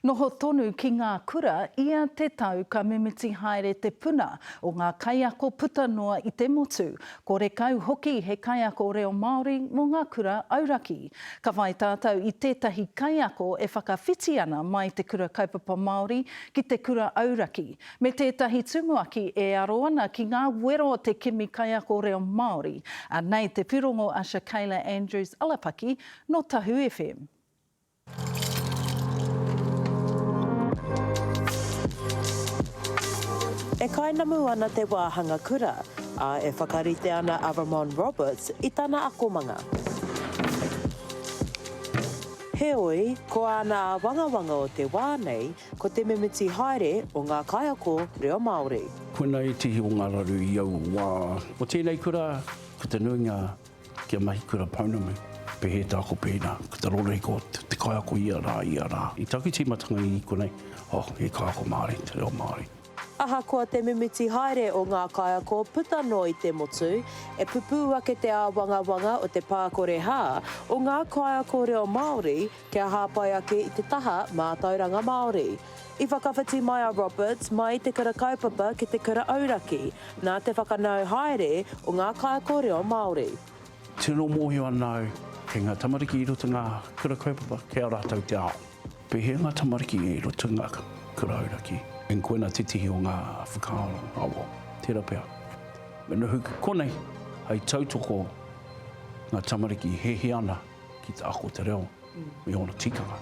Noho tonu ki ngā kura, ia te tau ka mimiti haere te puna o ngā kaiako puta noa i te motu. Ko re kau hoki he kaiako reo Māori mō ngā kura auraki. Ka whai tātou i tētahi kaiako e whakawhiti ana mai te kura kaupapa Māori ki te kura auraki. Me tētahi tumuaki e aro ana ki ngā wero o te kimi kaiako reo Māori. Nei te pirongo a Shakayla Andrews Alapaki no Tahu FM. E kainamu ana te wāhanga kura, a e whakarite ana Ramon Roberts i tana akomanga. Heoi, ko ana wangawanga o te wā nei, ko te mimiti haere o ngā kaiako reo Māori. Kuna e tihi o ngā raru i au wā. O tēnei kura, ko te nuinga kia mahi kura paunamu. Pehe tāko pēnā, ko te rore ko te kaiako ia rā. I taku tīmatanga i konei, e kaiako Māori, te reo Māori. Aha kua te mimiti haere o ngā kaiako puta no i te motu, e pupu ake te wangawanga o te pākore hā o ngā kaiako reo Māori kia hāpai ake i te taha mātauranga Māori. I whakawhiti mai a Roberts mai te kura kaupapa ki te kura auraki, nā te whakanau haere o ngā kaiako reo Māori. Tino mōhio anau, kei ngā tamariki i roto ngā kura kaupapa, kia rātau te ao. Pehe ngā tamariki i roto ngā kura auraki. En koena titihi o ngā whakaaro awo, tērā pēr. Mena huku konei, hei tautoko ngā tamariki hehe ana ki te ako te reo, me ona tikanga.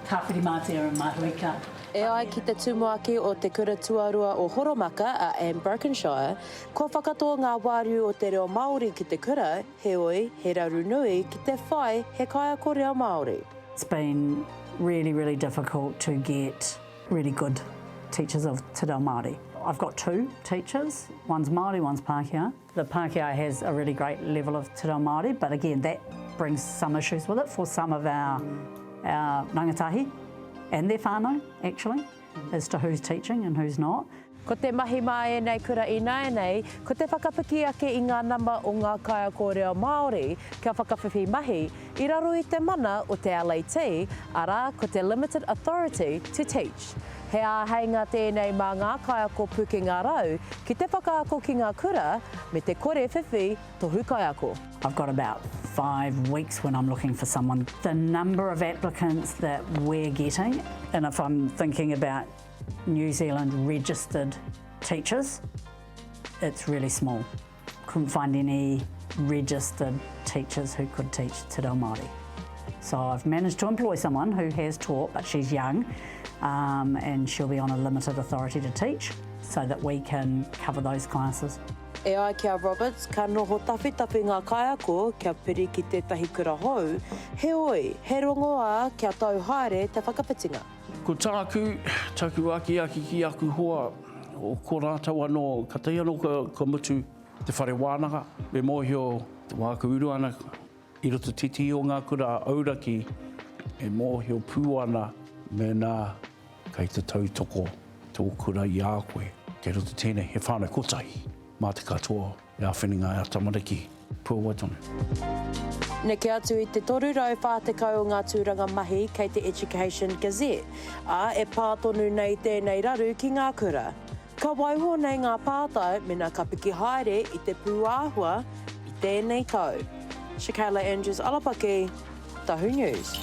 Ka whiri mātea o Mahuika. E ai ki te tumuaki o te kura tuarua o Horomaka a Anne Brokenshire, ko whakatoa ngā wāru o te reo Māori ki te kura, heoi, he raru nui ki te whai he kaiako reo Māori. It's been really, really difficult to get really good teachers of Te Reo Māori. I've got two teachers, one's Māori, one's Pākehā. The Pākehā has a really great level of Te Reo Māori, but again, that brings some issues with it for some of our rangatahi and their whānau, actually, as to who's teaching and who's not. Ko te mahi mai nei kura i nei, ko te whakapiki ake i ngā nama o ngā kaiako reo Māori kia whakawhiwhi mahi, i raro i te mana o te LAT, ara ko te Limited Authority to Teach. He āheinga tēnei mā ngā kaiako puke ngā rau, ki te whakaako ki ngā kura, me te kore whiwhi tohu kaiako. I've got about 5 weeks when I'm looking for someone. The number of applicants that we're getting, and if I'm thinking about New Zealand registered teachers, it's really small. Couldn't find any registered teachers who could teach Te Reo Māori. So I've managed to employ someone who has taught, but she's young, and she'll be on a limited authority to teach so that we can cover those classes. E ai kia Roberts, ka noho tawhitapi ngā kaiako kia piri ki tētahi kura hou, heoi, he rongoa kia tau haere te whakawhitinga. Ko taku aki ki aku hoa, o ko rātau anō, ka tei anō ka mutu te whare wānanga, me mōhio te wāku uru ana, i roto titi o ngā kura auraki, e mōhio pū ana, me nā kei te tautoko tō kura i a koe. Kei roto tēnei, he whānau kotahi, mā te katoa, e a whenenga e a tamariki, pua waitonu. Neke atu i te toru rau whātekau o ngā tūranga mahi kei te Education Gazette, a e pātonu nei tēnei raru ki ngā kura. Ka waiho nei ngā pātai mena ka piki haere i te pūāhua i tēnei tau. Shakayla Andrews Alapaki, Tahu News.